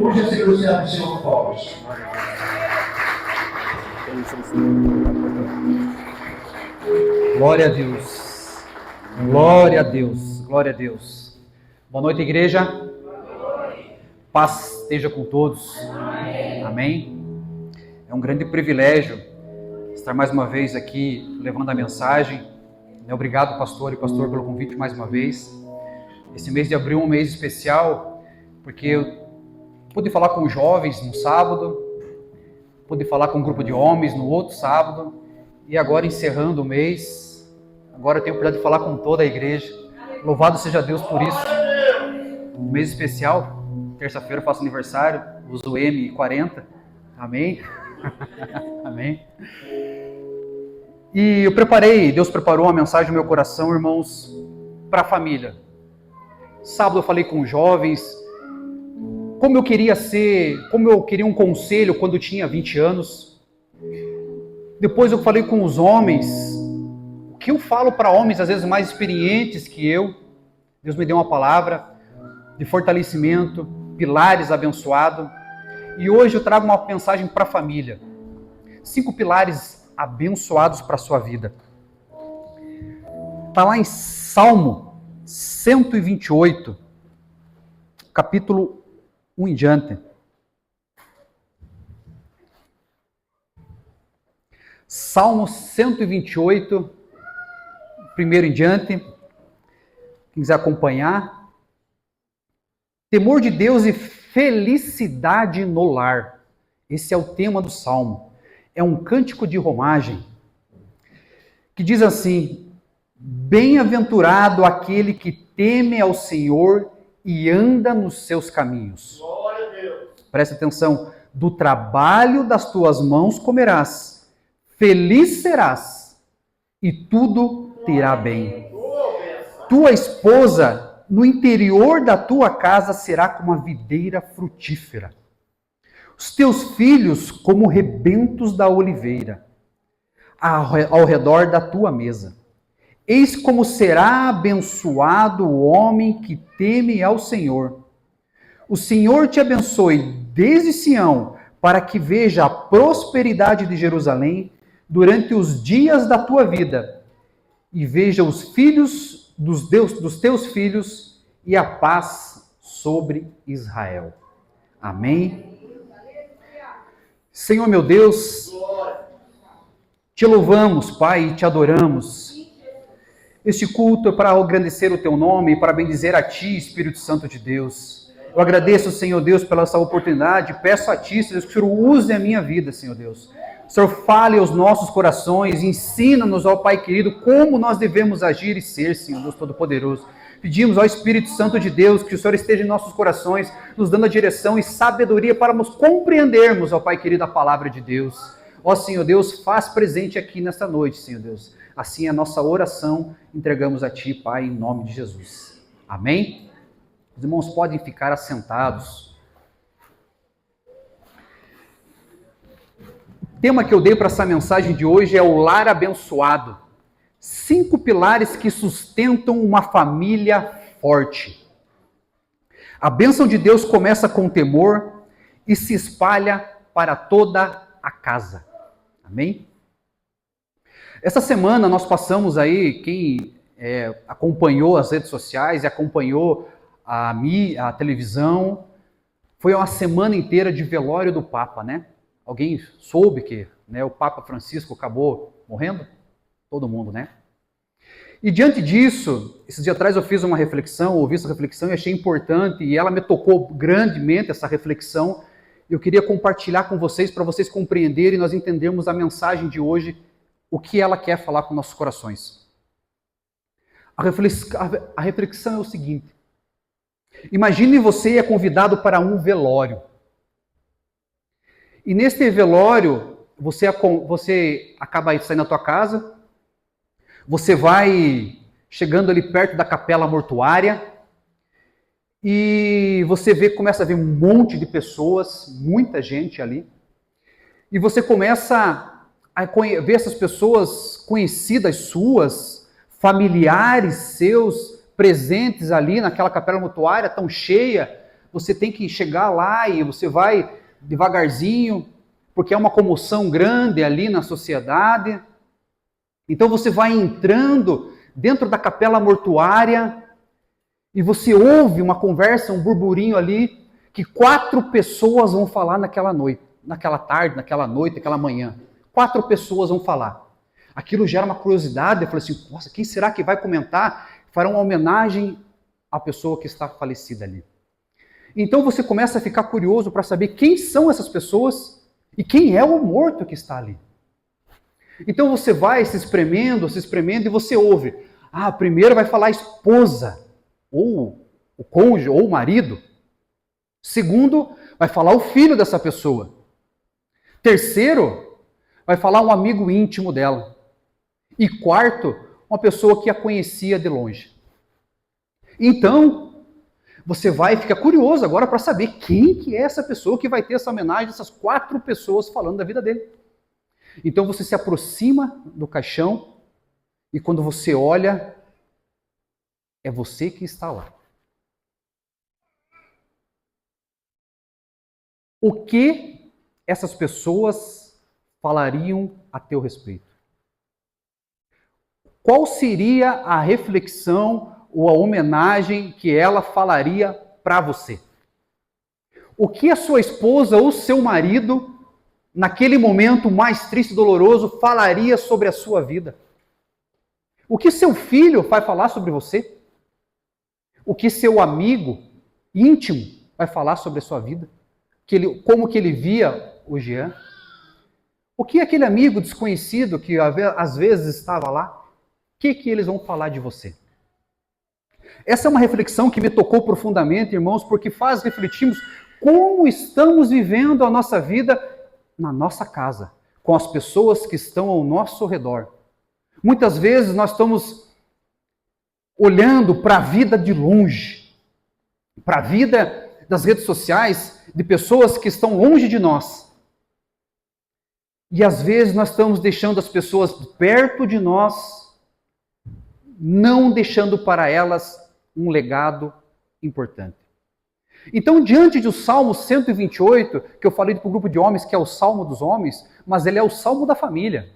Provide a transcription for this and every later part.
Puxa esse cruciado de Senhor pobres. Glória a Deus. Glória a Deus. Glória a Deus. Boa noite, igreja. Paz esteja com todos. Amém. É um grande privilégio estar mais uma vez aqui levando a mensagem. Obrigado, pastor e pastor, pelo convite mais uma vez. Esse mês de abril é um mês especial, porque eu pude falar com jovens no sábado, pude falar com um grupo de homens no outro sábado, e agora encerrando o mês, agora eu tenho o prazer de falar com toda a igreja. Louvado seja Deus por isso. Um mês especial, terça-feira eu faço aniversário, uso M40, amém? Amém. E Deus preparou uma mensagem no meu coração, irmãos, para a família. Sábado eu falei com jovens, como eu queria um conselho quando eu tinha 20 anos. Depois eu falei com os homens, o que eu falo para homens às vezes mais experientes que eu. Deus me deu uma palavra de fortalecimento, pilares abençoados. E hoje eu trago uma mensagem para a família. 5 pilares abençoados para a sua vida. Está lá em Salmo 128, capítulo 1 em diante. Salmo 128, primeiro em diante. Quem quiser acompanhar. Temor de Deus e felicidade no lar. Esse é o tema do Salmo. É um cântico de romagem que diz assim: bem-aventurado aquele que teme ao Senhor e anda nos seus caminhos. Glória a Deus. Presta atenção. Do trabalho das tuas mãos comerás, feliz serás, e tudo te irá bem. Tua esposa no interior da tua casa será como a videira frutífera. Os teus filhos como rebentos da oliveira, ao redor da tua mesa. Eis como será abençoado o homem que teme ao Senhor. O Senhor te abençoe desde Sião, para que veja a prosperidade de Jerusalém durante os dias da tua vida, e veja os filhos dos teus filhos e a paz sobre Israel. Amém. Senhor meu Deus, te louvamos, Pai, e te adoramos. Este culto é para engrandecer o teu nome e para bendizer a ti, Espírito Santo de Deus. Eu agradeço, Senhor Deus, pela essa oportunidade. Peço a ti, Senhor, que o Senhor use a minha vida, Senhor Deus. O Senhor fale aos nossos corações, ensina-nos, ó Pai querido, como nós devemos agir e ser, Senhor Deus Todo-Poderoso. Pedimos ao Espírito Santo de Deus que o Senhor esteja em nossos corações, nos dando a direção e sabedoria para nos compreendermos, ó Pai querido, a palavra de Deus. Ó Senhor Deus, faz presente aqui nesta noite, Senhor Deus. Assim a nossa oração entregamos a Ti, Pai, em nome de Jesus. Amém? Os irmãos podem ficar assentados. O tema que eu dei para essa mensagem de hoje é o lar abençoado. 5 pilares que sustentam uma família forte. A bênção de Deus começa com temor e se espalha para toda a casa. Amém? Essa semana nós passamos aí, quem acompanhou as redes sociais e acompanhou a televisão, foi uma semana inteira de velório do Papa, né? Alguém soube que o Papa Francisco acabou morrendo? Todo mundo, né? E diante disso, esses dias atrás eu fiz uma reflexão, ouvi essa reflexão e achei importante, e ela me tocou grandemente, essa reflexão. Eu queria compartilhar com vocês, para vocês compreenderem e nós entendermos a mensagem de hoje, o que ela quer falar com nossos corações. A reflexão é o seguinte: imagine você é convidado para um velório. E neste velório, você acaba saindo da tua casa, você vai chegando ali perto da capela mortuária, e você começa a ver um monte de pessoas, muita gente ali, e você começa a ver essas pessoas conhecidas suas, familiares seus, presentes ali naquela capela mortuária tão cheia, você tem que chegar lá e você vai devagarzinho, porque é uma comoção grande ali na sociedade. Então você vai entrando dentro da capela mortuária e você ouve uma conversa, um burburinho ali, que 4 pessoas vão falar naquela noite, naquela tarde, naquela noite, naquela manhã. 4 pessoas vão falar. Aquilo gera uma curiosidade, eu falei assim, nossa, quem será que vai comentar? Farão uma homenagem à pessoa que está falecida ali. Então você começa a ficar curioso para saber quem são essas pessoas e quem é o morto que está ali. Então você vai se espremendo e você ouve. Ah, primeiro vai falar a esposa, ou o cônjuge, ou o marido. Segundo, vai falar o filho dessa pessoa. Terceiro, vai falar um amigo íntimo dela. E quarto, uma pessoa que a conhecia de longe. Então, você vai ficar curioso agora para saber quem que é essa pessoa que vai ter essa homenagem dessas 4 pessoas falando da vida dele. Então você se aproxima do caixão e quando você olha, é você que está lá. O que essas pessoas falariam a teu respeito? Qual seria a reflexão ou a homenagem que ela falaria para você? O que a sua esposa ou seu marido, naquele momento mais triste e doloroso, falaria sobre a sua vida? O que seu filho vai falar sobre você? O que seu amigo íntimo vai falar sobre a sua vida? Como que ele via o Jean? O que aquele amigo desconhecido que às vezes estava lá, o que eles vão falar de você? Essa é uma reflexão que me tocou profundamente, irmãos, porque faz refletirmos como estamos vivendo a nossa vida na nossa casa, com as pessoas que estão ao nosso redor. Muitas vezes nós estamos olhando para a vida de longe, para a vida das redes sociais, de pessoas que estão longe de nós. E às vezes nós estamos deixando as pessoas perto de nós, não deixando para elas um legado importante. Então, diante do Salmo 128, que eu falei para o grupo de homens, que é o Salmo dos homens, mas ele é o Salmo da família.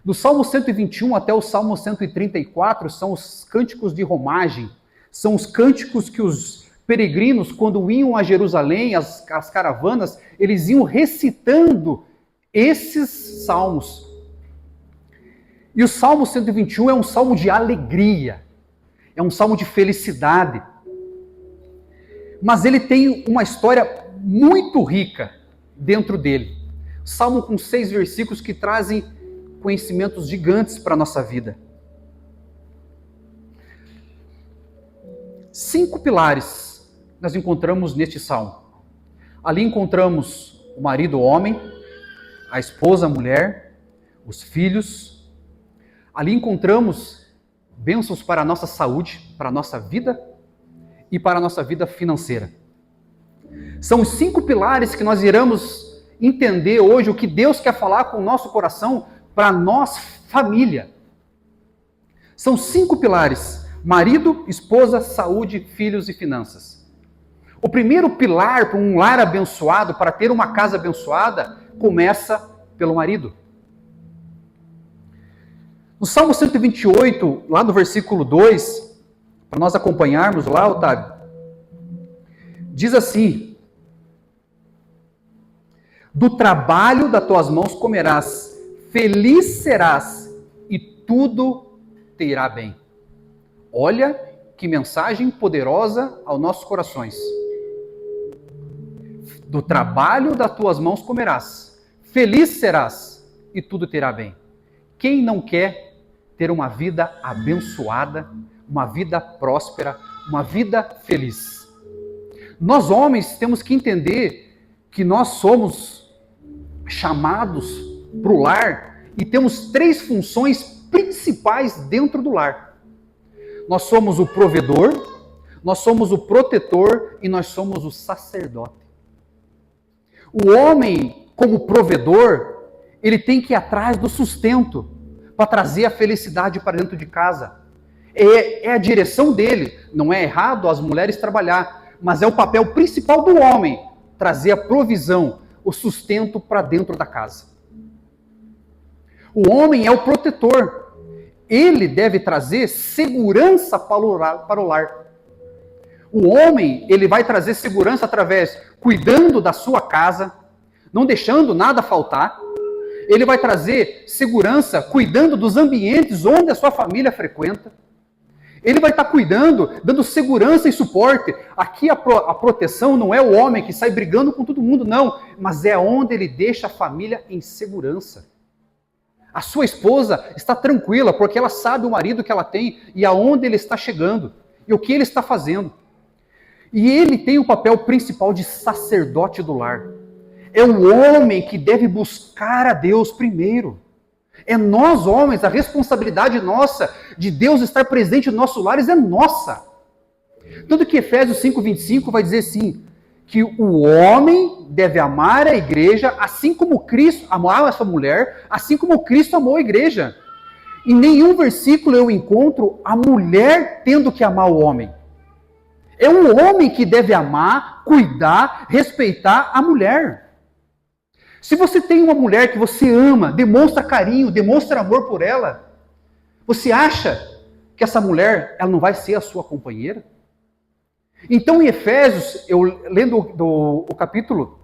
Do Salmo 121 até o Salmo 134 são os cânticos de romagem, são os cânticos que os peregrinos, quando iam a Jerusalém, as caravanas, eles iam recitando esses salmos. E o Salmo 121 é um salmo de alegria, é um salmo de felicidade. Mas ele tem uma história muito rica dentro dele. Salmo com 6 versículos que trazem conhecimentos gigantes para a nossa vida. 5 pilares nós encontramos neste salmo. Ali encontramos o marido, o homem, a esposa, a mulher, os filhos. Ali encontramos bênçãos para a nossa saúde, para a nossa vida e para a nossa vida financeira. São os 5 pilares que nós iremos entender hoje o que Deus quer falar com o nosso coração para nós, família. São 5 pilares: marido, esposa, saúde, filhos e finanças. O primeiro pilar para um lar abençoado, para ter uma casa abençoada, começa pelo marido. No Salmo 128, lá no versículo 2, para nós acompanharmos lá, Otávio, diz assim: do trabalho das tuas mãos comerás, feliz serás e tudo te irá bem. Olha que mensagem poderosa aos nossos corações. Do trabalho das tuas mãos comerás, feliz serás e tudo te irá bem. Quem não quer ter uma vida abençoada, uma vida próspera, uma vida feliz? Nós homens temos que entender que nós somos chamados para o lar e temos 3 funções principais dentro do lar. Nós somos o provedor, nós somos o protetor e nós somos o sacerdote. O homem, como provedor, ele tem que ir atrás do sustento para trazer a felicidade para dentro de casa. É a direção dele. Não é errado as mulheres trabalhar, mas é o papel principal do homem trazer a provisão, o sustento para dentro da casa. O homem é o protetor. Ele deve trazer segurança para o lar. O homem, ele vai trazer segurança através, cuidando da sua casa, não deixando nada faltar. Ele vai trazer segurança cuidando dos ambientes onde a sua família frequenta. Ele vai estar cuidando, dando segurança e suporte. Aqui a proteção não é o homem que sai brigando com todo mundo, não. Mas é onde ele deixa a família em segurança. A sua esposa está tranquila, porque ela sabe o marido que ela tem e aonde ele está chegando. E o que ele está fazendo. E ele tem o papel principal de sacerdote do lar. É o homem que deve buscar a Deus primeiro. É nós, homens, a responsabilidade nossa de Deus estar presente nos nossos lares é nossa. Tanto que Efésios 5:25 vai dizer assim, que o homem deve amar a igreja assim como Cristo amava a sua mulher, assim como Cristo amou a igreja. Em nenhum versículo eu encontro a mulher tendo que amar o homem. É o homem que deve amar, cuidar, respeitar a mulher. Se você tem uma mulher que você ama, demonstra carinho, demonstra amor por ela, você acha que essa mulher ela não vai ser a sua companheira? Então em Efésios, eu lendo o capítulo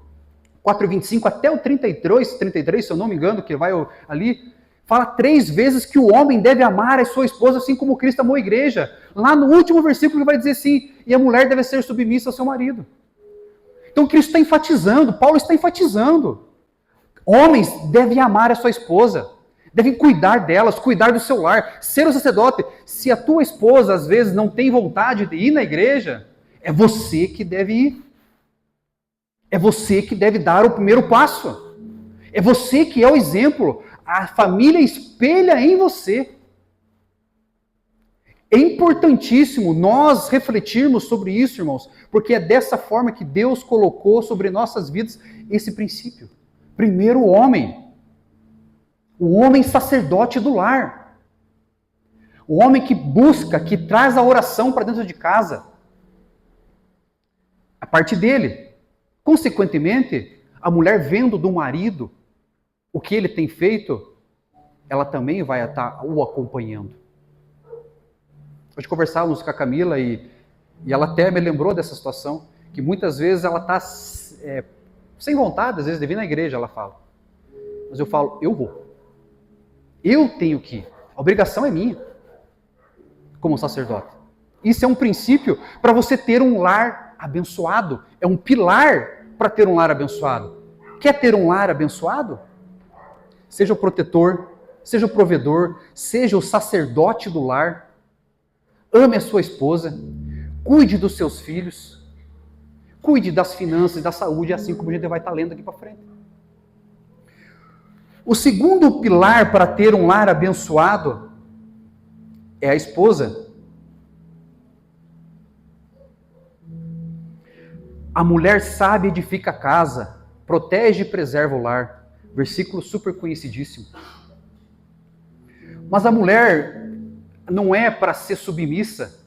4:25 até o 33, se eu não me engano, que vai ali, fala 3 vezes que o homem deve amar a sua esposa assim como Cristo amou a igreja. Lá no último versículo ele vai dizer assim, e a mulher deve ser submissa ao seu marido. Então Cristo está enfatizando, Paulo está enfatizando. Homens devem amar a sua esposa, devem cuidar delas, cuidar do seu lar, ser o sacerdote. Se a tua esposa às vezes não tem vontade de ir na igreja, é você que deve ir. É você que deve dar o primeiro passo. É você que é o exemplo. A família espelha em você. É importantíssimo nós refletirmos sobre isso, irmãos, porque é dessa forma que Deus colocou sobre nossas vidas esse princípio. Primeiro o homem sacerdote do lar. O homem que busca, que traz a oração para dentro de casa. A parte dele. Consequentemente, a mulher vendo do marido o que ele tem feito, ela também vai estar o acompanhando. Hoje conversávamos com a Camila e ela até me lembrou dessa situação, que muitas vezes ela está sem vontade, às vezes, de vir na igreja, ela fala. Mas eu falo, eu vou. Eu tenho que ir. A obrigação é minha, como sacerdote. Isso é um princípio para você ter um lar abençoado. É um pilar para ter um lar abençoado. Quer ter um lar abençoado? Seja o protetor, seja o provedor, seja o sacerdote do lar. Ame a sua esposa, cuide dos seus filhos, cuide das finanças e da saúde, assim como a gente vai estar lendo aqui para frente. O segundo pilar para ter um lar abençoado é a esposa. A mulher sábia edifica a casa, protege e preserva o lar. Versículo super conhecidíssimo. Mas a mulher não é para ser submissa,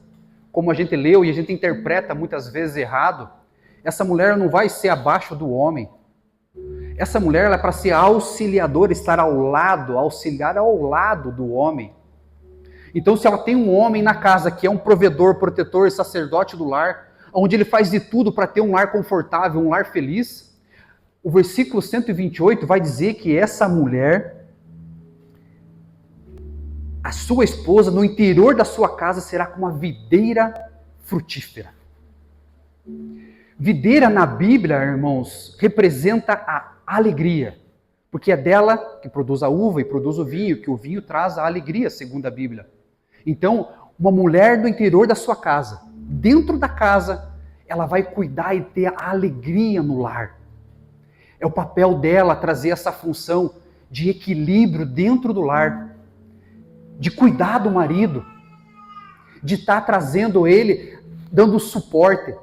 como a gente leu e a gente interpreta muitas vezes errado. Essa mulher não vai ser abaixo do homem. Essa mulher ela é para ser auxiliadora, estar ao lado, auxiliar ao lado do homem. Então, se ela tem um homem na casa que é um provedor, protetor e sacerdote do lar, onde ele faz de tudo para ter um lar confortável, um lar feliz, o versículo 128 vai dizer que essa mulher, a sua esposa, no interior da sua casa, será como uma videira frutífera. Videira na Bíblia, irmãos, representa a alegria, porque é dela que produz a uva e produz o vinho, que o vinho traz a alegria, segundo a Bíblia. Então, uma mulher do interior da sua casa, dentro da casa, ela vai cuidar e ter a alegria no lar. É o papel dela trazer essa função de equilíbrio dentro do lar, de cuidar do marido, de estar trazendo ele, dando suporte.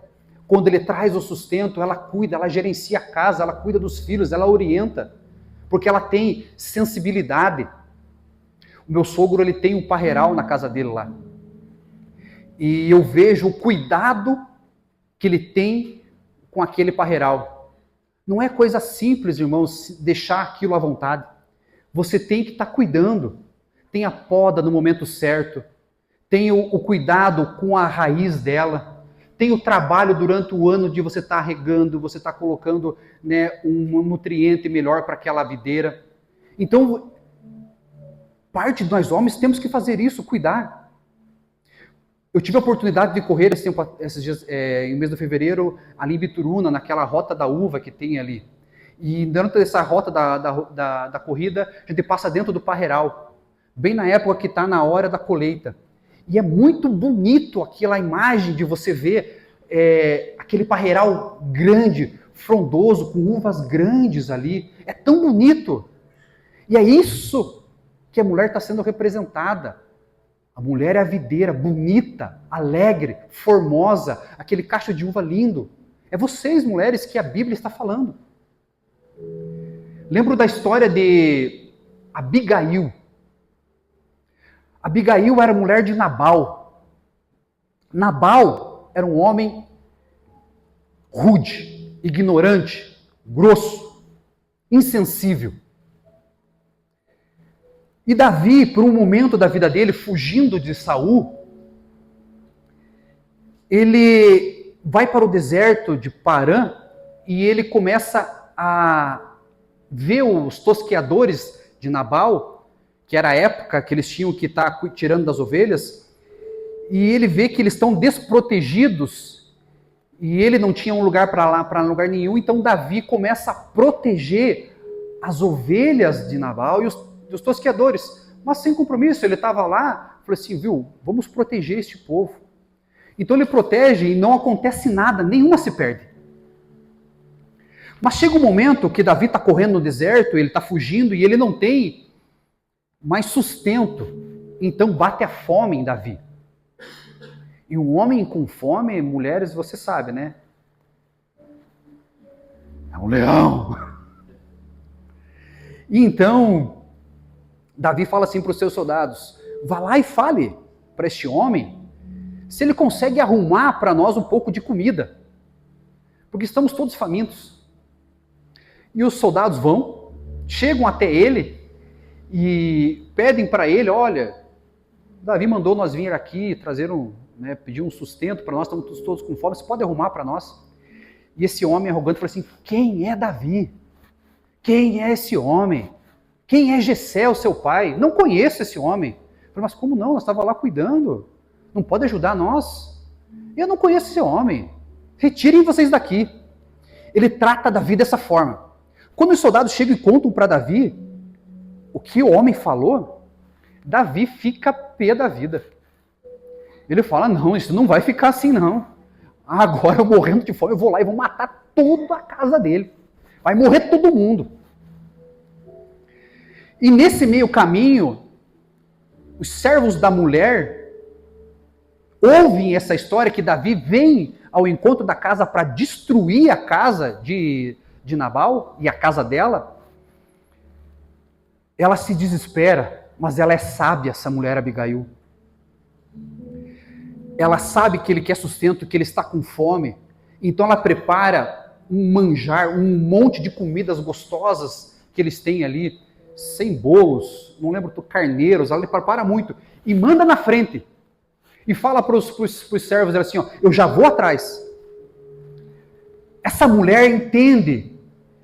Quando ele traz o sustento, ela cuida, ela gerencia a casa, ela cuida dos filhos, ela orienta, porque ela tem sensibilidade. O meu sogro, ele tem um parreiral na casa dele lá. E eu vejo o cuidado que ele tem com aquele parreiral. Não é coisa simples, irmãos, deixar aquilo à vontade. Você tem que estar cuidando. Tem a poda no momento certo. Tem o cuidado com a raiz dela. Tem o trabalho durante o ano de você estar regando, você estar colocando, né, um nutriente melhor para aquela videira. Então, parte de nós homens temos que fazer isso, cuidar. Eu tive a oportunidade de correr esses dias, em mês de fevereiro, ali em Bituruna, naquela rota da uva que tem ali. E durante essa rota da corrida, a gente passa dentro do parreiral, bem na época que está na hora da colheita. E é muito bonito aquela imagem de você ver aquele parreiral grande, frondoso, com uvas grandes ali. É tão bonito. E é isso que a mulher está sendo representada. A mulher é a videira, bonita, alegre, formosa, aquele cacho de uva lindo. É vocês, mulheres, que a Bíblia está falando. Lembro da história de Abigail. Abigail era mulher de Nabal. Nabal era um homem rude, ignorante, grosso, insensível. E Davi, por um momento da vida dele, fugindo de Saul, ele vai para o deserto de Parã e ele começa a ver os tosqueadores de Nabal, que era a época que eles tinham que estar tirando das ovelhas, e ele vê que eles estão desprotegidos e ele não tinha um lugar para lugar nenhum, então Davi começa a proteger as ovelhas de Nabal e os tosqueadores, mas sem compromisso. Ele estava lá, falou assim, viu, vamos proteger este povo. Então ele protege e não acontece nada, nenhuma se perde. Mas chega um momento que Davi está correndo no deserto, ele está fugindo e ele não tem mais sustento. Então bate a fome em Davi. E um homem com fome, mulheres, você sabe, né? É um leão. E então Davi fala assim para os seus soldados, vá lá e fale para este homem se ele consegue arrumar para nós um pouco de comida, porque estamos todos famintos. E os soldados vão, chegam até ele e pedem para ele, olha, Davi mandou nós vir aqui trazer pedir um sustento para nós, estamos todos com fome, você pode arrumar para nós? E esse homem arrogante falou assim, quem é Davi? Quem é esse homem? Quem é Jessé, o seu pai? Não conheço esse homem. Eu falei, mas como não? Nós estávamos lá cuidando. Não pode ajudar nós? Eu não conheço esse homem. Retirem vocês daqui. Ele trata Davi dessa forma. Quando os soldados chegam e contam para Davi o que o homem falou, Davi fica pé da vida. Ele fala, não, isso não vai ficar assim não. Agora eu morrendo de fome, eu vou lá e vou matar toda a casa dele. Vai morrer todo mundo. E nesse meio caminho, os servos da mulher ouvem essa história que Davi vem ao encontro da casa para destruir a casa de Nabal e a casa dela. Ela se desespera, mas ela é sábia, essa mulher Abigail. Ela sabe que ele quer sustento, que ele está com fome. Então ela prepara um manjar, um monte de comidas gostosas que eles têm ali, sem bolos, não lembro, carneiros, ela prepara muito. E manda na frente. E fala para os servos assim, ó, eu já vou atrás. Essa mulher entende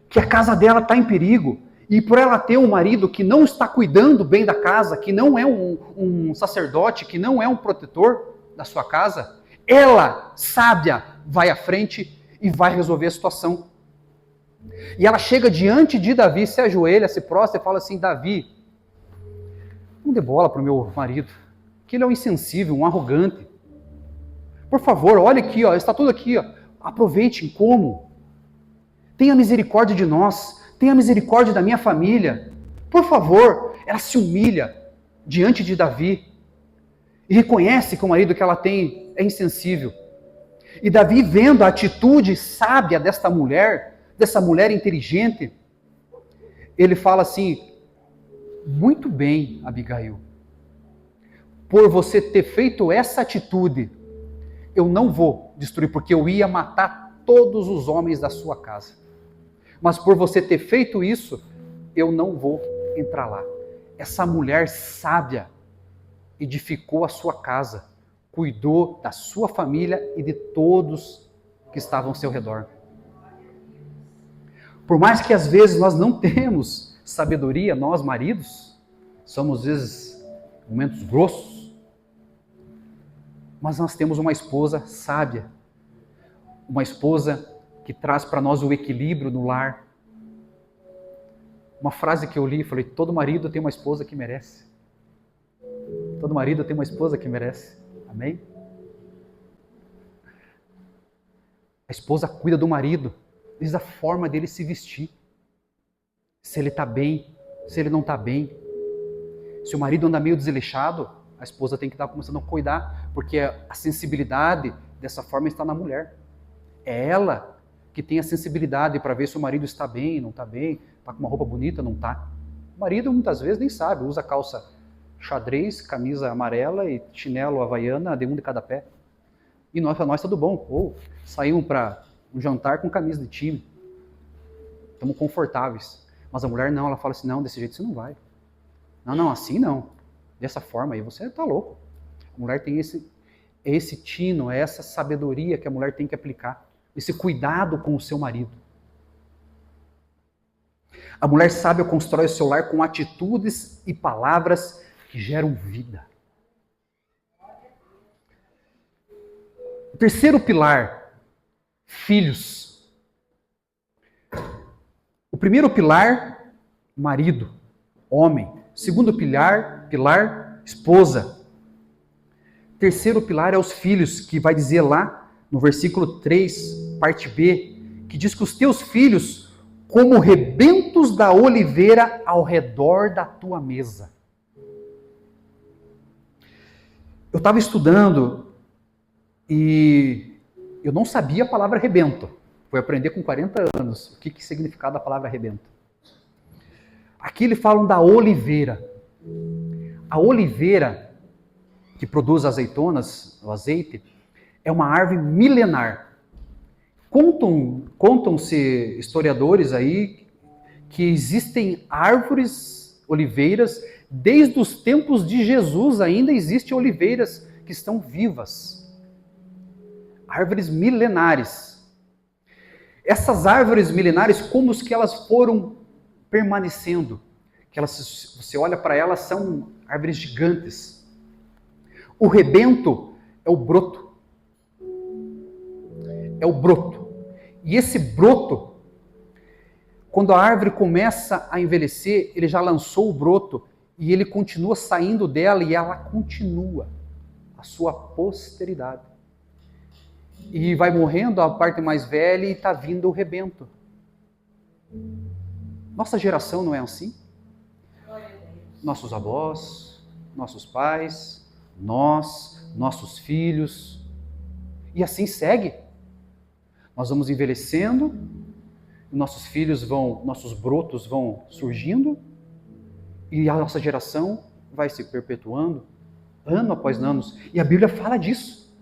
que a casa dela está em perigo. E por ela ter um marido que não está cuidando bem da casa, que não é um sacerdote, que não é um protetor da sua casa, ela, sábia, vai à frente e vai resolver a situação. E ela chega diante de Davi, se ajoelha, se prostra e fala assim, Davi, não dê bola para o meu marido, que ele é um insensível, um arrogante. Por favor, olha aqui, ó, está tudo aqui, ó. Aproveite, como. Tenha misericórdia de nós, tenha misericórdia da minha família. Por favor, ela se humilha diante de Davi e reconhece que o marido que ela tem é insensível. E Davi, vendo a atitude sábia dessa mulher inteligente, ele fala assim, muito bem, Abigail, por você ter feito essa atitude, eu não vou destruir, porque eu ia matar todos os homens da sua casa. Mas por você ter feito isso, eu não vou entrar lá. Essa mulher sábia edificou a sua casa, cuidou da sua família e de todos que estavam ao seu redor. Por mais que às vezes nós não temos sabedoria, nós maridos, somos às vezes momentos grossos, mas nós temos uma esposa sábia, uma esposa que traz para nós o equilíbrio no lar. Uma frase que eu li, falei, todo marido tem uma esposa que merece. Todo marido tem uma esposa que merece. Amém? A esposa cuida do marido, desde a forma dele se vestir. Se ele está bem, se ele não está bem. Se o marido anda meio desleixado, a esposa tem que estar começando a cuidar, porque a sensibilidade dessa forma está na mulher. É ela que tem a sensibilidade para ver se o marido está bem, não está bem, está com uma roupa bonita, não está. O marido muitas vezes nem sabe, usa calça xadrez, camisa amarela e chinelo havaiana, de um de cada pé. E para nós tudo bom. Ou saímos para um jantar com camisa de time. Estamos confortáveis. Mas a mulher não, ela fala assim, não, desse jeito você não vai. Não, assim não. Dessa forma aí você está louco. A mulher tem esse tino, essa sabedoria que a mulher tem que aplicar. Esse cuidado com o seu marido. A mulher sábia constrói o seu lar com atitudes e palavras que geram vida. O terceiro pilar, filhos. O primeiro pilar, marido, homem. O segundo pilar, esposa. O terceiro pilar é os filhos, que vai dizer lá no versículo 3, parte B, que diz que os teus filhos, como rebentos da oliveira ao redor da tua mesa. Eu estava estudando e eu não sabia a palavra rebento. Fui aprender com 40 anos o que significava a palavra rebento. Aqui eles falam da oliveira. A oliveira, que produz azeitonas, o azeite, é uma árvore milenar. Contam-se historiadores aí que existem árvores, oliveiras, desde os tempos de Jesus ainda existem oliveiras que estão vivas. Árvores milenares. Essas árvores milenares, como que elas foram permanecendo? Que elas, você olha para elas, são árvores gigantes. O rebento é o broto. É o broto. E esse broto, quando a árvore começa a envelhecer, ele já lançou o broto e ele continua saindo dela e ela continua a sua posteridade. E vai morrendo a parte mais velha e está vindo o rebento. Nossa geração não é assim? Nossos avós, nossos pais, nossos filhos. E assim segue. Nós vamos envelhecendo, nossos filhos nossos brotos vão surgindo, e a nossa geração vai se perpetuando, ano após ano. E a Bíblia fala disso.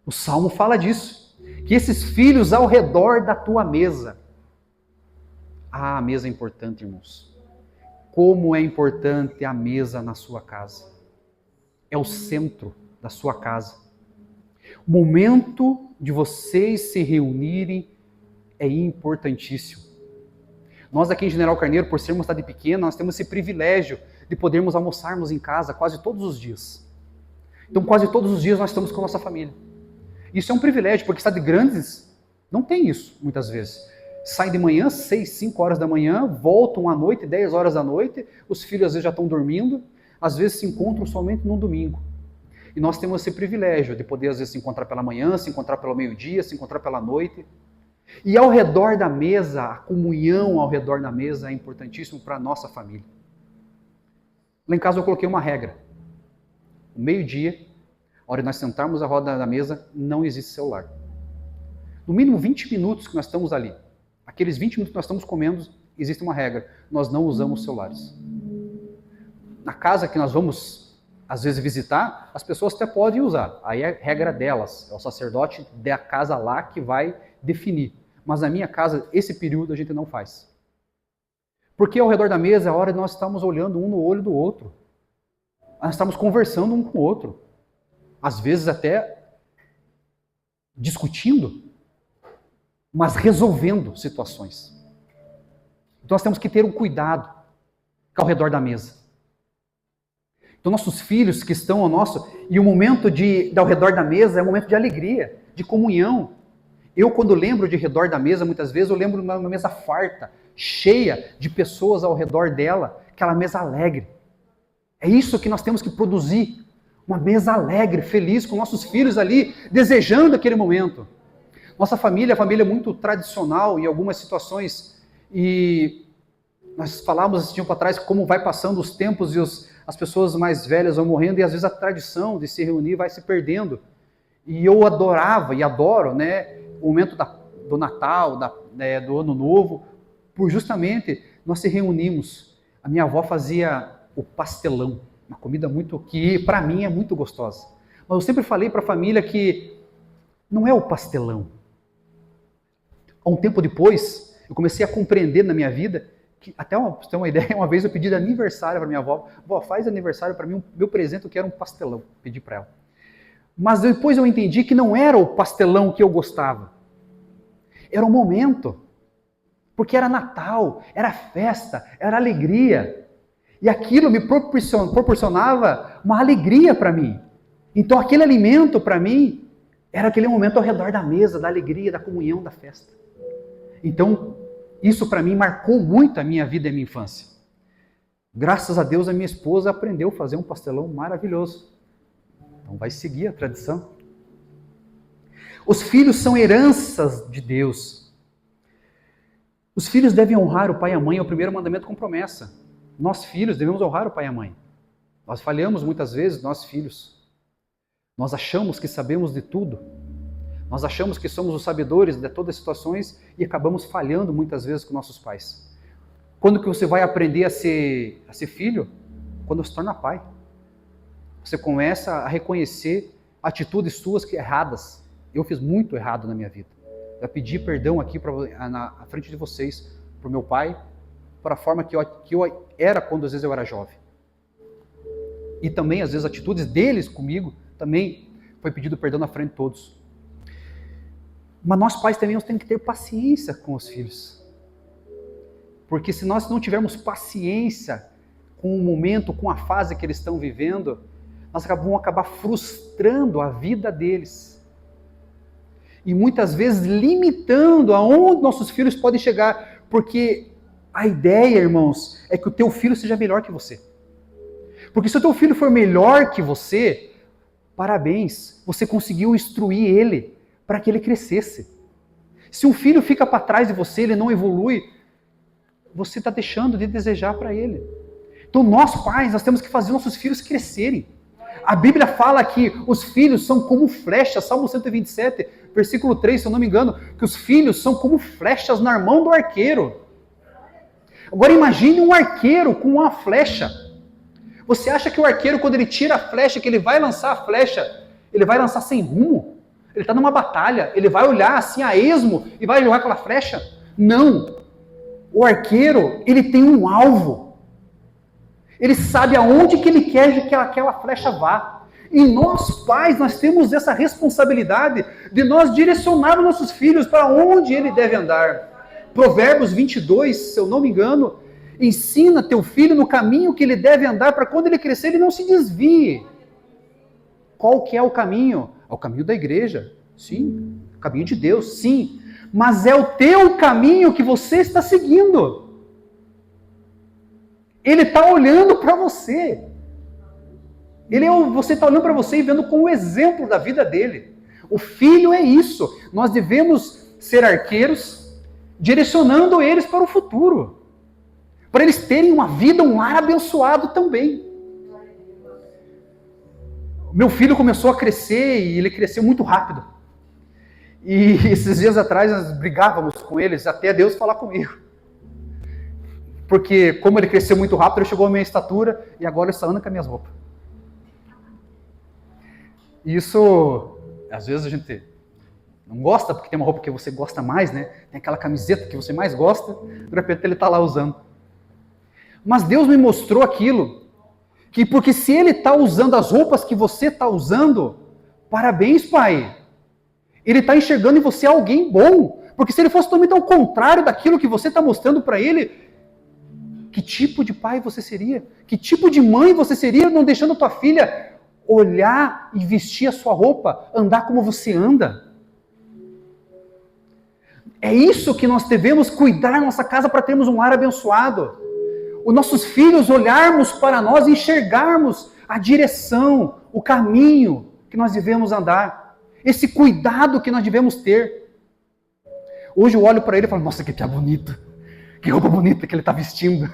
O Salmo fala disso. Que esses filhos ao redor da tua mesa. Ah, a mesa é importante, irmãos. Como é importante a mesa na sua casa. É o centro da sua casa. O momento de vocês se reunirem é importantíssimo. Nós aqui em General Carneiro, por sermos cidade pequena, nós temos esse privilégio de podermos almoçarmos em casa quase todos os dias. Então, quase todos os dias nós estamos com a nossa família. Isso é um privilégio, porque cidades grandes não tem isso, muitas vezes. Saem de manhã, 6, 5 horas da manhã, voltam à noite, 10 horas da noite, os filhos às vezes já estão dormindo, às vezes se encontram somente num domingo. E nós temos esse privilégio de poder às vezes se encontrar pela manhã, se encontrar pelo meio-dia, se encontrar pela noite. E ao redor da mesa, a comunhão ao redor da mesa é importantíssimo para a nossa família. Lá em casa eu coloquei uma regra. No meio-dia, a hora de nós sentarmos à roda da mesa, não existe celular. No mínimo 20 minutos que nós estamos ali, aqueles 20 minutos que nós estamos comendo, existe uma regra. Nós não usamos celulares. Na casa que nós vamos às vezes visitar, as pessoas até podem usar. Aí é regra delas, é o sacerdote da casa lá que vai definir. Mas na minha casa, esse período a gente não faz. Porque ao redor da mesa é a hora de nós estamos olhando um no olho do outro. Nós estamos conversando um com o outro. Às vezes até discutindo, mas resolvendo situações. Então nós temos que ter um cuidado ao redor da mesa. Então nossos filhos que estão ao nosso... E o momento ao redor da mesa é um momento de alegria, de comunhão. Eu, quando lembro de redor da mesa, muitas vezes eu lembro de uma mesa farta, cheia de pessoas ao redor dela, aquela mesa alegre. É isso que nós temos que produzir. Uma mesa alegre, feliz, com nossos filhos ali, desejando aquele momento. Nossa família é uma família muito tradicional em algumas situações. E nós falávamos esse tempo atrás como vai passando os tempos e as pessoas mais velhas vão morrendo e às vezes a tradição de se reunir vai se perdendo. E eu adorava e adoro, né, o momento do Natal, do Ano Novo, por justamente nós se reunimos. A minha avó fazia o pastelão, uma comida que para mim é muito gostosa. Mas eu sempre falei para a família que não é o pastelão. Há um tempo depois, eu comecei a compreender na minha vida que, até pra você ter uma ideia, uma vez eu pedi de aniversário para minha avó. Vó, faz aniversário para mim, meu presente eu quero um pastelão. Pedi para ela. Mas depois eu entendi que não era o pastelão que eu gostava. Era o momento. Porque era Natal, era festa, era alegria. E aquilo me proporcionava uma alegria para mim. Então aquele alimento para mim era aquele momento ao redor da mesa, da alegria, da comunhão, da festa. Então isso para mim marcou muito a minha vida e a minha infância. Graças a Deus a minha esposa aprendeu a fazer um pastelão maravilhoso. Então vai seguir a tradição. Os filhos são heranças de Deus. Os filhos devem honrar o pai e a mãe, é o primeiro mandamento com promessa. Nós, filhos, devemos honrar o pai e a mãe. Nós falhamos muitas vezes, nós, filhos. Nós achamos que sabemos de tudo. Nós achamos que somos os sabedores de todas as situações e acabamos falhando muitas vezes com nossos pais. Quando que você vai aprender a ser filho? Quando se torna pai. Você começa a reconhecer atitudes suas erradas. Eu fiz muito errado na minha vida. Eu pedi perdão aqui na frente de vocês, para o meu pai, para a forma que eu era quando às vezes eu era jovem. E também, às vezes, atitudes deles comigo, também foi pedido perdão na frente de todos. Mas nós pais também temos que ter paciência com os filhos. Porque se nós não tivermos paciência com o momento, com a fase que eles estão vivendo, nós vamos acabar frustrando a vida deles. E muitas vezes limitando aonde nossos filhos podem chegar. Porque a ideia, irmãos, é que o teu filho seja melhor que você. Porque se o teu filho for melhor que você, parabéns, você conseguiu instruir ele para que ele crescesse. Se um filho fica para trás de você, ele não evolui, você está deixando de desejar para ele. Então nós pais, nós temos que fazer nossos filhos crescerem. A Bíblia fala que os filhos são como flechas, Salmo 127, versículo 3, se eu não me engano, que os filhos são como flechas na mão do arqueiro. Agora imagine um arqueiro com uma flecha. Você acha que o arqueiro, quando ele tira a flecha, que ele vai lançar a flecha, ele vai lançar sem rumo? Ele está numa batalha, ele vai olhar assim a esmo e vai jogar aquela flecha? Não. O arqueiro, ele tem um alvo. Ele sabe aonde que ele quer que aquela flecha vá. E nós, pais, nós temos essa responsabilidade de nós direcionar os nossos filhos para onde ele deve andar. Provérbios 22, se eu não me engano, ensina teu filho no caminho que ele deve andar para quando ele crescer ele não se desvie. Qual que é o caminho? É o caminho da igreja, sim. O caminho de Deus, sim. Mas é o teu caminho que você está seguindo. Ele está olhando para você. Você está olhando para você e vendo como exemplo da vida dele. O filho é isso. Nós devemos ser arqueiros, direcionando eles para o futuro. Para eles terem uma vida, um lar abençoado também. Meu filho começou a crescer e ele cresceu muito rápido. E esses dias atrás nós brigávamos com eles, até Deus falar comigo. Porque como ele cresceu muito rápido, ele chegou à minha estatura e agora ele só anda com as minhas roupas. Isso, às vezes a gente não gosta porque tem uma roupa que você gosta mais, né? Tem aquela camiseta que você mais gosta, de repente ele está lá usando. Mas Deus me mostrou aquilo, que porque se ele está usando as roupas que você está usando, parabéns, Pai. Ele está enxergando em você alguém bom. Porque se ele fosse totalmente ao contrário daquilo que você está mostrando para ele, que tipo de pai você seria? Que tipo de mãe você seria não deixando tua filha olhar e vestir a sua roupa, andar como você anda? É isso que nós devemos cuidar na nossa casa para termos um lar abençoado. Os nossos filhos olharmos para nós e enxergarmos a direção, o caminho que nós devemos andar. Esse cuidado que nós devemos ter. Hoje eu olho para ele e falo, nossa, que pia bonito. Que roupa bonita que ele está vestindo.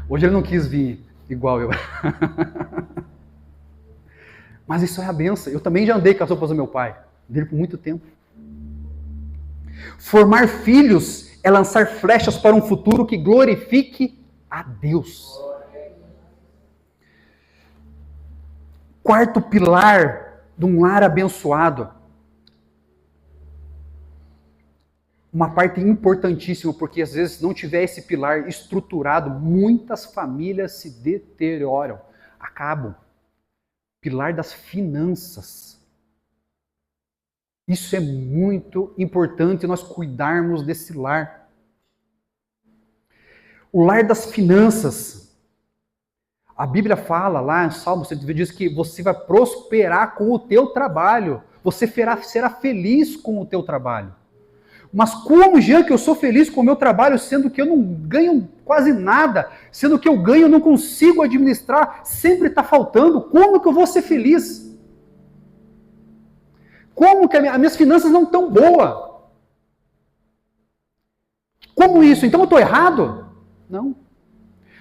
Hoje ele não quis vir igual eu. Mas isso é a benção. Eu também já andei com as roupas do meu pai. Dele por muito tempo. Formar filhos é lançar flechas para um futuro que glorifique a Deus. Quarto pilar de um lar abençoado. Uma parte importantíssima, porque às vezes se não tiver esse pilar estruturado, muitas famílias se deterioram, acabam. Pilar das finanças. Isso é muito importante nós cuidarmos desse lar. O lar das finanças. A Bíblia fala lá em Salmo 120, diz que você vai prosperar com o teu trabalho. Você será feliz com o teu trabalho. Mas como, Jean, que eu sou feliz com o meu trabalho, sendo que eu não ganho quase nada, sendo que eu ganho eu não consigo administrar, sempre está faltando, como que eu vou ser feliz? Como que as minhas finanças não estão boas? Como isso? Então eu estou errado? Não.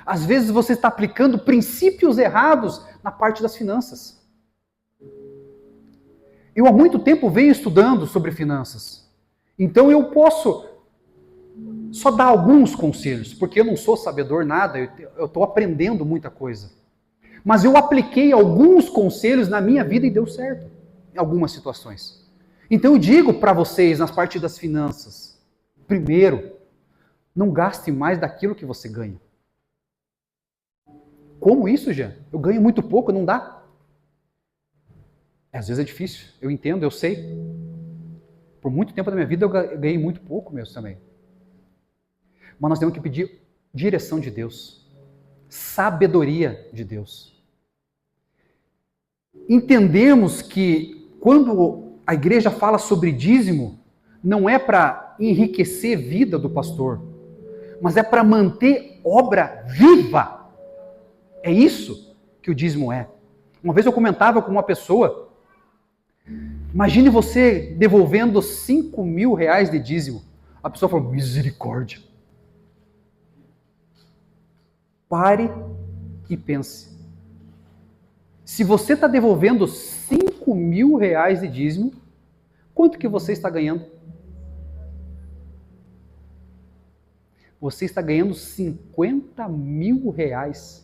Às vezes você está aplicando princípios errados na parte das finanças. Eu há muito tempo venho estudando sobre finanças. Então eu posso só dar alguns conselhos, porque eu não sou sabedor nada, eu estou aprendendo muita coisa. Mas eu apliquei alguns conselhos na minha vida e deu certo, em algumas situações. Então eu digo para vocês, nas partes das finanças, primeiro, não gaste mais daquilo que você ganha. Como isso, Jean? Eu ganho muito pouco, não dá? Às vezes é difícil, eu entendo, eu sei. Por muito tempo da minha vida eu ganhei muito pouco mesmo também. Mas nós temos que pedir direção de Deus, sabedoria de Deus. Entendemos que quando a igreja fala sobre dízimo, não é para enriquecer a vida do pastor, mas é para manter obra viva. É isso que o dízimo é. Uma vez eu comentava com uma pessoa, imagine você devolvendo 5 mil reais de dízimo. A pessoa falou, misericórdia. Pare e pense. Se você está devolvendo 5 mil reais de dízimo, quanto que você está ganhando? Você está ganhando 50 mil reais.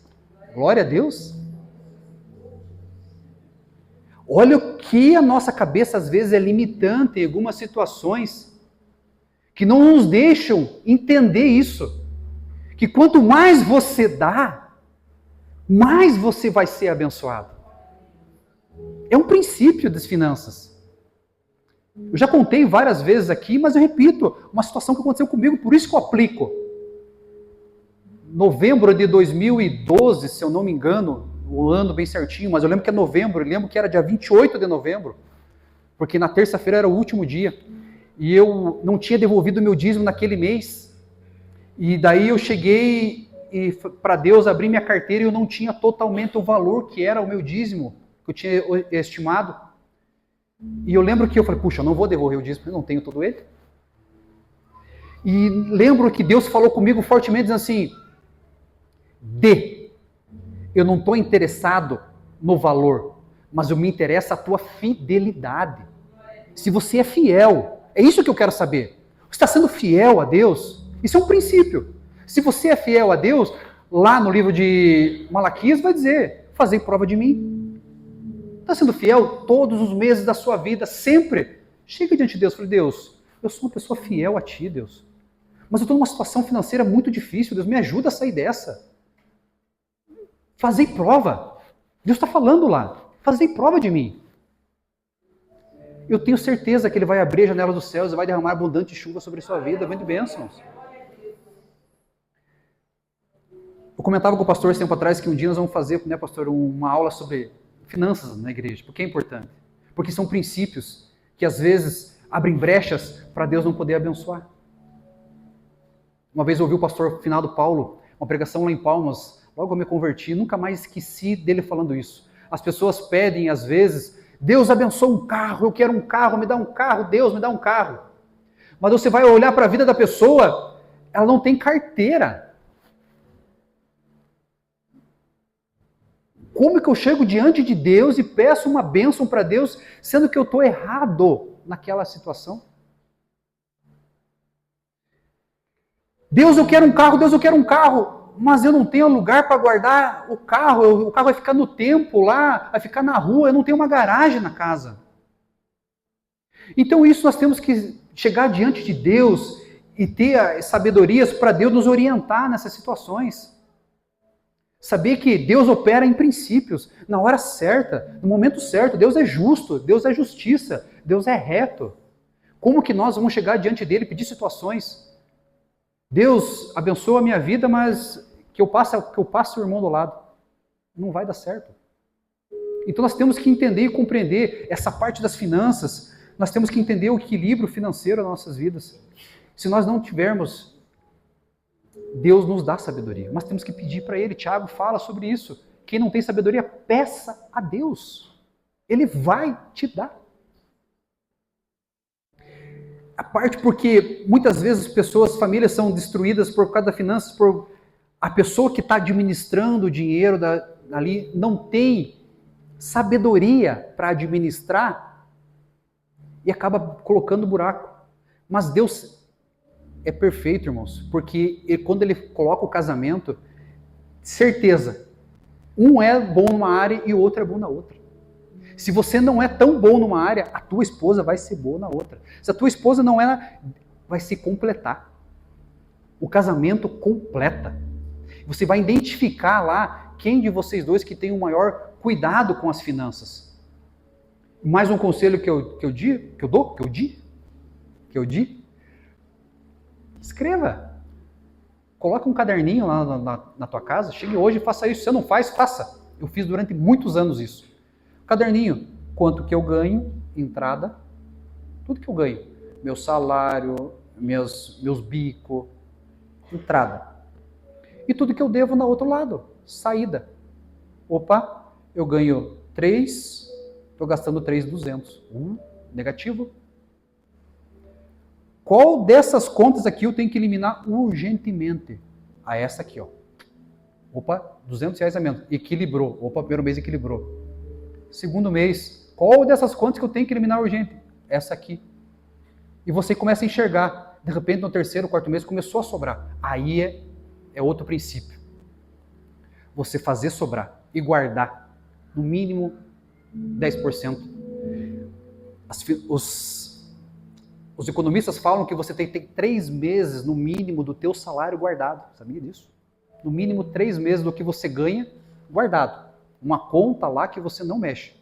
Glória a Deus. Olha o que a nossa cabeça às vezes é limitante em algumas situações, que não nos deixam entender isso. Que quanto mais você dá, mais você vai ser abençoado. É um princípio das finanças. Eu já contei várias vezes aqui, mas eu repito, uma situação que aconteceu comigo, por isso que eu aplico. Novembro de 2012, se eu não me engano, o ano bem certinho, mas eu lembro que é novembro, eu lembro que era dia 28 de novembro, porque na terça-feira era o último dia, e eu não tinha devolvido o meu dízimo naquele mês, e daí eu cheguei para Deus abrir minha carteira e eu não tinha totalmente o valor que era o meu dízimo, que eu tinha estimado, e eu lembro que eu falei, puxa, eu não vou devolver o dízimo, eu não tenho todo ele. E lembro que Deus falou comigo fortemente, dizendo assim, eu não estou interessado no valor, mas eu me interessa a tua fidelidade. Se você é fiel, é isso que eu quero saber. Você está sendo fiel a Deus? Isso é um princípio. Se você é fiel a Deus, lá no livro de Malaquias vai dizer, fazei prova de mim. Está sendo fiel todos os meses da sua vida, sempre. Chega diante de Deus e fala, Deus, eu sou uma pessoa fiel a Ti, Deus. Mas eu estou numa situação financeira muito difícil, Deus, me ajuda a sair dessa. Fazei prova. Deus está falando lá. Fazei prova de mim. Eu tenho certeza que Ele vai abrir a janela dos céus e vai derramar abundante chuva sobre a sua vida, vendo bênçãos. Eu comentava com o pastor esse tempo atrás que um dia nós vamos fazer, né, pastor, uma aula sobre finanças na igreja. Por que é importante? Porque são princípios que às vezes abrem brechas para Deus não poder abençoar. Uma vez eu ouvi o pastor finado Paulo, uma pregação lá em Palmas, logo eu me converti, nunca mais esqueci dele falando isso. As pessoas pedem às vezes, Deus abençoa um carro, eu quero um carro, me dá um carro, Deus me dá um carro. Mas você vai olhar para a vida da pessoa, ela não tem carteira. Como que eu chego diante de Deus e peço uma bênção para Deus, sendo que eu estou errado naquela situação? Deus, eu quero um carro, Deus, eu quero um carro, mas eu não tenho lugar para guardar o carro vai ficar no templo lá, vai ficar na rua, eu não tenho uma garagem na casa. Então isso nós temos que chegar diante de Deus e ter sabedorias para Deus nos orientar nessas situações. Saber que Deus opera em princípios, na hora certa, no momento certo. Deus é justo, Deus é justiça, Deus é reto. Como que nós vamos chegar diante dele e pedir situações? Deus abençoa a minha vida, mas que eu passe o irmão do lado. Não vai dar certo. Então nós temos que entender e compreender essa parte das finanças. Nós temos que entender o equilíbrio financeiro das nossas vidas. Se nós não tivermos, Deus nos dá sabedoria. Mas temos que pedir para Ele. Tiago fala sobre isso. Quem não tem sabedoria, peça a Deus. Ele vai te dar. A parte porque muitas vezes pessoas, famílias são destruídas por causa das finanças, por a pessoa que está administrando o dinheiro ali não tem sabedoria para administrar e acaba colocando buraco. Mas Deus é perfeito, irmãos, porque quando Ele coloca o casamento, certeza, um é bom numa área e o outro é bom na outra. Se você não é tão bom numa área, a tua esposa vai ser boa na outra. Se a tua esposa não é, vai se completar. O casamento completa. Você vai identificar lá quem de vocês dois que tem o maior cuidado com as finanças. Mais um conselho que eu dou. Escreva. Coloca um caderninho lá na tua casa. Chegue hoje e faça isso. Se você não faz, faça. Eu fiz durante muitos anos isso. Caderninho, quanto que eu ganho, entrada, tudo que eu ganho, meu salário, meus bicos, entrada. E tudo que eu devo no outro lado, saída. Opa, eu ganho 3, estou gastando 3.200. Negativo. Qual dessas contas aqui eu tenho que eliminar urgentemente? Essa aqui, ó. Opa, R$200 a menos. Equilibrou. Opa, primeiro mês equilibrou. Segundo mês, qual dessas contas que eu tenho que eliminar urgente? Essa aqui. E você começa a enxergar. De repente, no terceiro, quarto mês, começou a sobrar. Aí é outro princípio. Você fazer sobrar e guardar no mínimo 10%. Os economistas falam que você tem que ter 3 meses, no mínimo, do teu salário guardado. Sabia disso? No mínimo 3 meses do que você ganha guardado. Uma conta lá que você não mexe.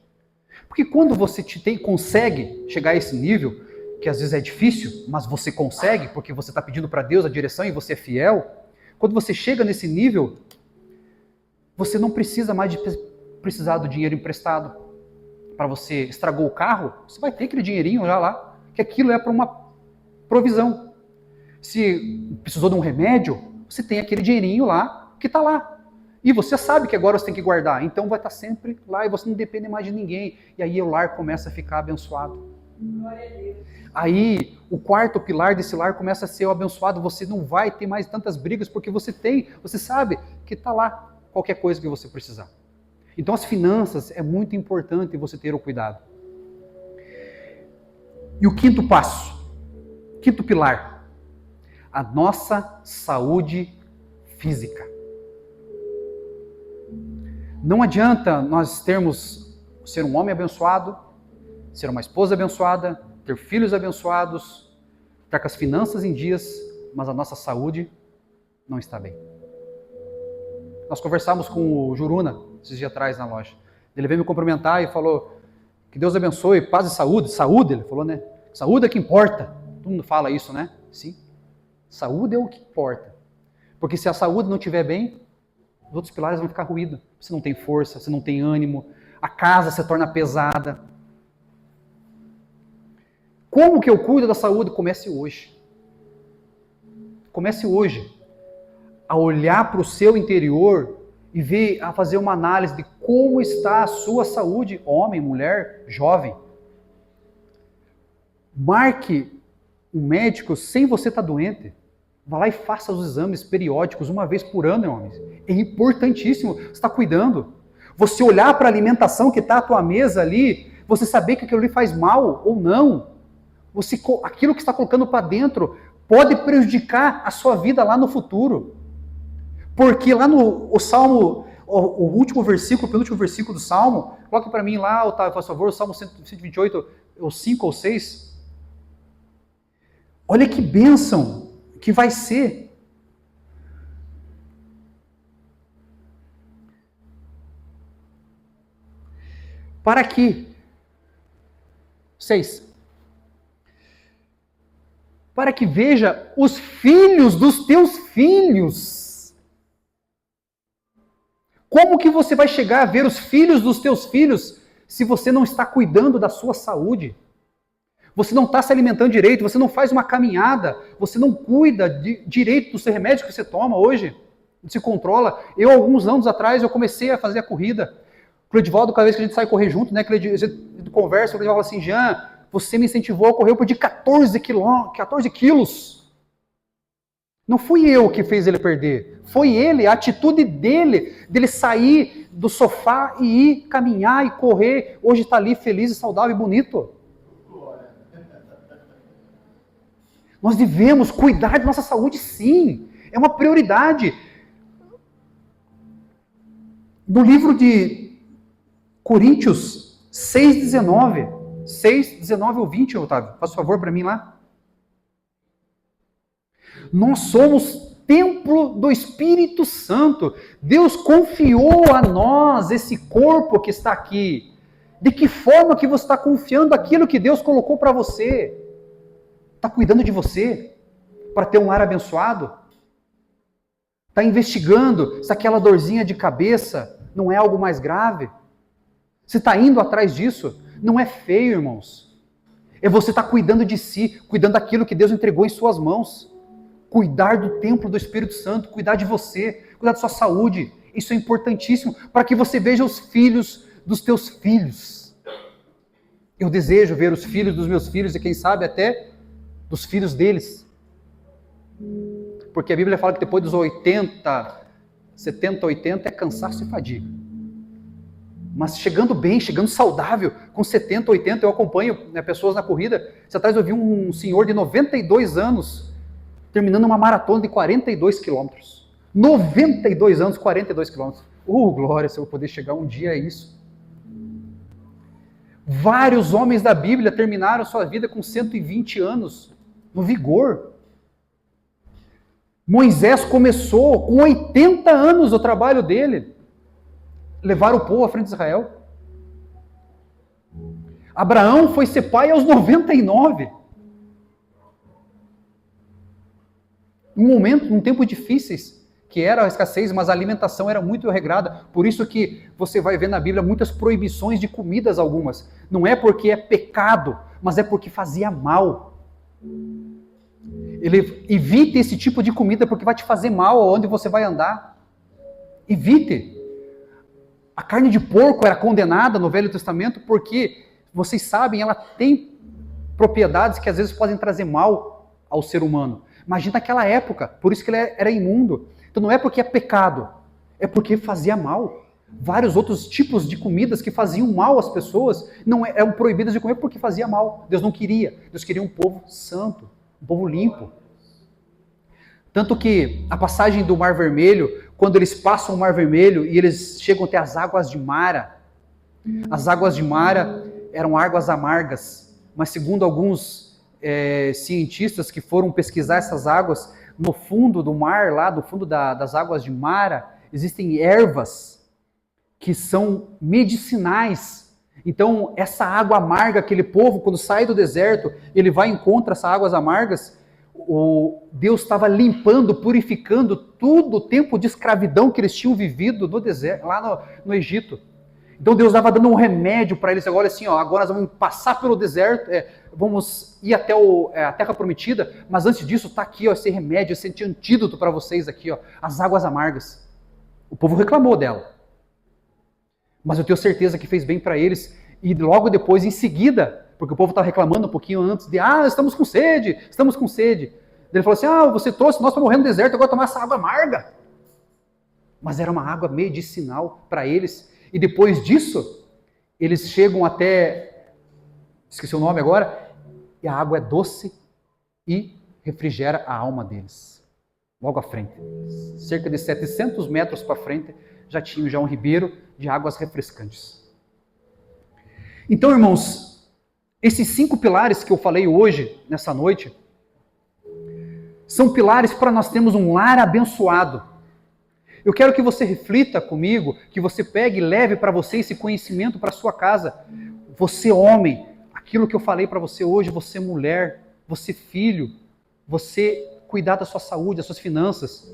Porque quando você consegue chegar a esse nível, que às vezes é difícil, mas você consegue, porque você está pedindo para Deus a direção e você é fiel, quando você chega nesse nível, você não precisa mais de precisar do dinheiro emprestado. Para você estragou o carro, você vai ter aquele dinheirinho já lá, que aquilo é para uma provisão. Se precisou de um remédio, você tem aquele dinheirinho lá, que está lá. E você sabe que agora você tem que guardar, então vai estar sempre lá e você não depende mais de ninguém. E aí o lar começa a ficar abençoado. Aí o quarto pilar desse lar começa a ser abençoado, você não vai ter mais tantas brigas, porque você sabe que está lá qualquer coisa que você precisar. Então as finanças é muito importante você ter o cuidado. E o quinto passo, quinto pilar, a nossa saúde física. Não adianta nós termos ser um homem abençoado, ser uma esposa abençoada, ter filhos abençoados, estar com as finanças em dias, mas a nossa saúde não está bem. Nós conversamos com o Juruna esses dias atrás na loja. Ele veio me cumprimentar e falou que Deus abençoe, paz e saúde. Saúde, ele falou, né? Saúde é o que importa. Todo mundo fala isso, né? Sim. Saúde é o que importa. Porque se a saúde não estiver bem, os outros pilares vão ficar ruídos. Você não tem força, você não tem ânimo, a casa se torna pesada. Como que eu cuido da saúde? Comece hoje. Comece hoje a olhar para o seu interior e ver, a fazer uma análise de como está a sua saúde, homem, mulher, jovem. Marque um médico sem você estar doente. Vá lá e faça os exames periódicos uma vez por ano, homens. É importantíssimo. Você está cuidando. Você olhar para a alimentação que está à tua mesa ali, você saber que aquilo ali faz mal ou não. Aquilo que está colocando para dentro pode prejudicar a sua vida lá no futuro. Porque lá no Salmo, o último versículo, o penúltimo versículo do Salmo, coloque para mim lá, Otávio, por favor, o Salmo 128, o 5 ou 6. Olha que bênção que vai ser. Para que? 6. Para que veja os filhos dos teus filhos. Como que você vai chegar a ver os filhos dos teus filhos se você não está cuidando da sua saúde? Você não está se alimentando direito, você não faz uma caminhada, você não cuida direito dos remédios que você toma hoje, se controla. Eu, alguns anos atrás, eu comecei a fazer a corrida. O Cledivaldo, cada vez que a gente sai correr junto, né, que a gente conversa, o Cledivaldo fala assim, Jean, você me incentivou a correr, eu perdi 14 quilos. Não fui eu que fez ele perder, foi ele, a atitude dele sair do sofá e ir caminhar e correr, hoje está ali feliz e saudável e bonito. Nós devemos cuidar de nossa saúde, sim, é uma prioridade. No livro de Coríntios 6,19, 6,19 ou 20, Otávio, faz favor para mim lá. Nós somos templo do Espírito Santo. Deus confiou a nós esse corpo que está aqui. De que forma que você está confiando aquilo que Deus colocou para você? Está cuidando de você para ter um lar abençoado? Está investigando se aquela dorzinha de cabeça não é algo mais grave? Você está indo atrás disso? Não é feio, irmãos. É você estar cuidando de si, cuidando daquilo que Deus entregou em suas mãos. Cuidar do templo do Espírito Santo, cuidar de você, cuidar da sua saúde. Isso é importantíssimo para que você veja os filhos dos teus filhos. Eu desejo ver os filhos dos meus filhos e quem sabe até dos filhos deles. Porque a Bíblia fala que depois dos 70, 80 é cansaço e fadiga. Mas chegando bem, chegando saudável, com 70, 80, eu acompanho, né, pessoas na corrida. Esse atrás eu vi um senhor de 92 anos terminando uma maratona de 42 quilômetros. 92 anos, 42 quilômetros. Glória, se eu poder chegar um dia a isso. Vários homens da Bíblia terminaram sua vida com 120 anos, no vigor. Moisés começou com 80 anos o trabalho dele. Levar o povo à frente de Israel. Abraão foi ser pai aos 99. Num tempo difíceis, que era a escassez, mas a alimentação era muito regrada. Por isso que você vai ver na Bíblia muitas proibições de comidas algumas. Não é porque é pecado, mas é porque fazia mal. Evite esse tipo de comida porque vai te fazer mal aonde você vai andar. Evite. A carne de porco era condenada no Velho Testamento porque, vocês sabem, ela tem propriedades que às vezes podem trazer mal ao ser humano. Imagina naquela época, por isso que ele era imundo. Então não é porque é pecado, é porque fazia mal. Vários outros tipos de comidas que faziam mal às pessoas não eram proibidas de comer porque fazia mal. Deus não queria. Deus queria um povo santo, um povo limpo. Tanto que a passagem do Mar Vermelho, quando eles passam o Mar Vermelho e eles chegam até as águas de Mara, As águas de Mara eram águas amargas, mas segundo alguns cientistas que foram pesquisar essas águas, no fundo do mar, lá do fundo das águas de Mara, existem ervas que são medicinais. Então, essa água amarga, aquele povo, quando sai do deserto, ele vai e encontra essas águas amargas, Deus estava limpando, purificando todo o tempo de escravidão que eles tinham vivido no deserto, lá no Egito. Então Deus estava dando um remédio para eles. Agora assim, agora nós vamos passar pelo deserto, vamos ir até a Terra Prometida, mas antes disso está aqui esse remédio, esse antídoto para vocês aqui, as águas amargas. O povo reclamou dela, mas eu tenho certeza que fez bem para eles. E logo depois, em seguida, porque o povo estava reclamando um pouquinho antes de, estamos com sede, estamos com sede. Ele falou assim, você trouxe nós para morrer no deserto, agora tomar essa água amarga. Mas era uma água medicinal para eles. E depois disso, eles chegam até, esqueci o nome agora, e a água é doce e refrigera a alma deles. Logo à frente, cerca de 700 metros para frente, já tinha um ribeiro de águas refrescantes. Então, irmãos, esses 5 pilares que eu falei hoje, nessa noite, são pilares para nós termos um lar abençoado. Eu quero que você reflita comigo, que você pegue e leve para você esse conhecimento para a sua casa. Você homem, aquilo que eu falei para você hoje, você mulher, você filho, você cuidar da sua saúde, das suas finanças,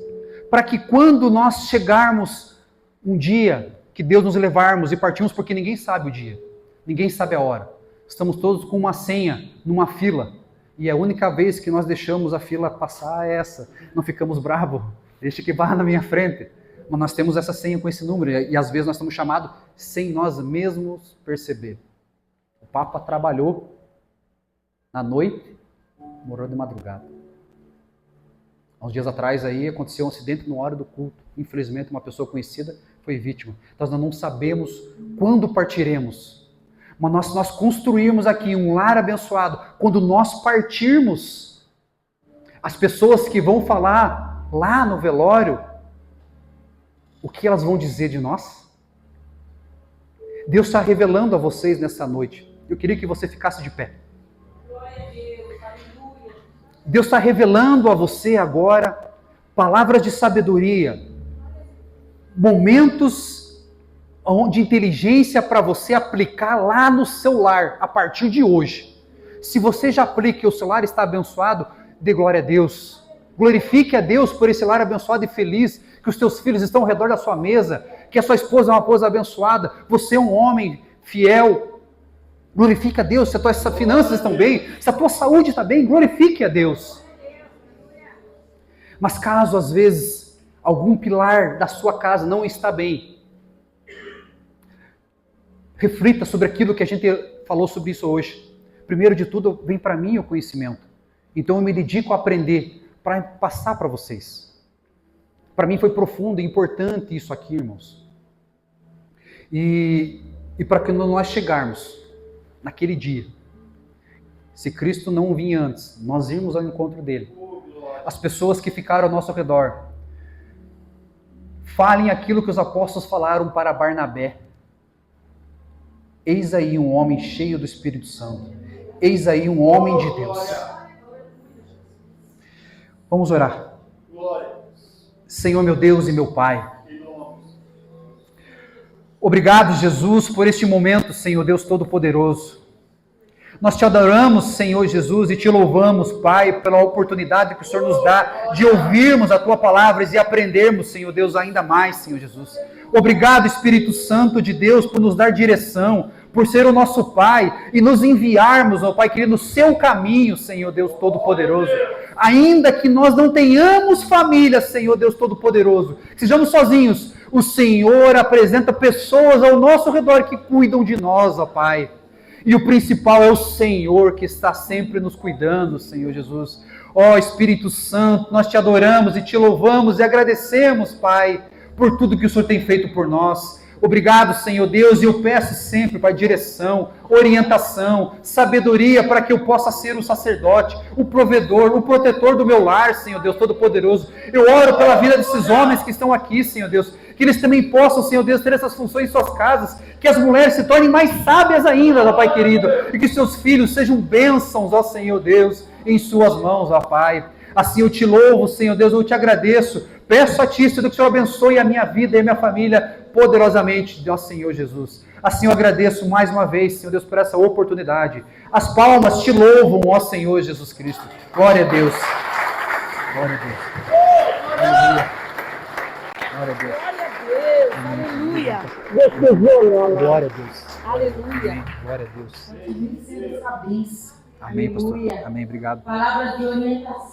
para que quando nós chegarmos um dia, que Deus nos levarmos e partirmos, porque ninguém sabe o dia, ninguém sabe a hora. Estamos todos com uma senha, numa fila, e a única vez que nós deixamos a fila passar é essa. Não ficamos bravos, deixa que vá na minha frente. Mas nós temos essa senha com esse número, e às vezes nós estamos chamados sem nós mesmos perceber. O Papa trabalhou na noite, morreu de madrugada. Há uns dias atrás aí aconteceu um acidente na hora do culto. Infelizmente uma pessoa conhecida foi vítima. Então nós não sabemos quando partiremos. Mas nós construirmos aqui um lar abençoado, quando nós partirmos, as pessoas que vão falar lá no velório, o que elas vão dizer de nós? Deus está revelando a vocês nessa noite. Eu queria que você ficasse de pé. Deus está revelando a você agora palavras de sabedoria, momentos de inteligência para você aplicar lá no seu lar, a partir de hoje. Se você já aplica e o seu lar está abençoado, dê glória a Deus. Glorifique a Deus por esse lar abençoado e feliz, que os teus filhos estão ao redor da sua mesa, que a sua esposa é uma esposa abençoada, você é um homem fiel. Glorifique a Deus, se as tuas finanças estão bem, se a tua saúde está bem, glorifique a Deus. Mas caso às vezes algum pilar da sua casa não está bem, reflita sobre aquilo que a gente falou sobre isso hoje. Primeiro de tudo, vem para mim o conhecimento. Então eu me dedico a aprender para passar para vocês. Para mim foi profundo e importante isso aqui, irmãos. E para que nós chegarmos naquele dia, se Cristo não vir antes, nós irmos ao encontro dele. As pessoas que ficaram ao nosso redor, falem aquilo que os apóstolos falaram para Barnabé. Eis aí um homem cheio do Espírito Santo. Eis aí um homem de Deus. Vamos orar. Senhor, meu Deus e meu Pai, obrigado, Jesus, por este momento, Senhor Deus Todo-Poderoso. Nós te adoramos, Senhor Jesus, e te louvamos, Pai, pela oportunidade que o Senhor nos dá de ouvirmos a Tua palavra e aprendermos, Senhor Deus, ainda mais, Senhor Jesus. Obrigado, Espírito Santo de Deus, por nos dar direção, por ser o nosso Pai e nos enviarmos, ó Pai querido, no seu caminho, Senhor Deus Todo-Poderoso. Ainda que nós não tenhamos família, Senhor Deus Todo-Poderoso, que sejamos sozinhos, o Senhor apresenta pessoas ao nosso redor que cuidam de nós, ó Pai. E o principal é o Senhor que está sempre nos cuidando, Senhor Jesus. Ó Espírito Santo, nós te adoramos e te louvamos e agradecemos, Pai, por tudo que o Senhor tem feito por nós. Obrigado, Senhor Deus, e eu peço sempre, Pai, direção, orientação, sabedoria para que eu possa ser o sacerdote, o provedor, o protetor do meu lar, Senhor Deus Todo-Poderoso. Eu oro pela vida desses homens que estão aqui, Senhor Deus, que eles também possam, Senhor Deus, ter essas funções em suas casas, que as mulheres se tornem mais sábias ainda, ó Pai querido, e que seus filhos sejam bênçãos, ó Senhor Deus, em suas mãos, ó Pai. Assim eu te louvo, Senhor Deus, eu te agradeço. Peço a Ti, Senhor, que o Senhor abençoe a minha vida e a minha família poderosamente, ó Senhor Jesus. Assim eu agradeço mais uma vez, Senhor Deus, por essa oportunidade. As palmas te louvam, ó Senhor Jesus Cristo. Glória a Deus. Glória a Deus. Aleluia. Glória a Deus. Aleluia. Glória a Deus. Aleluia. Amém. Glória a Deus. Essa bênção. Amém, pastor. Aleluia. Amém. Obrigado. Palavra de orientação.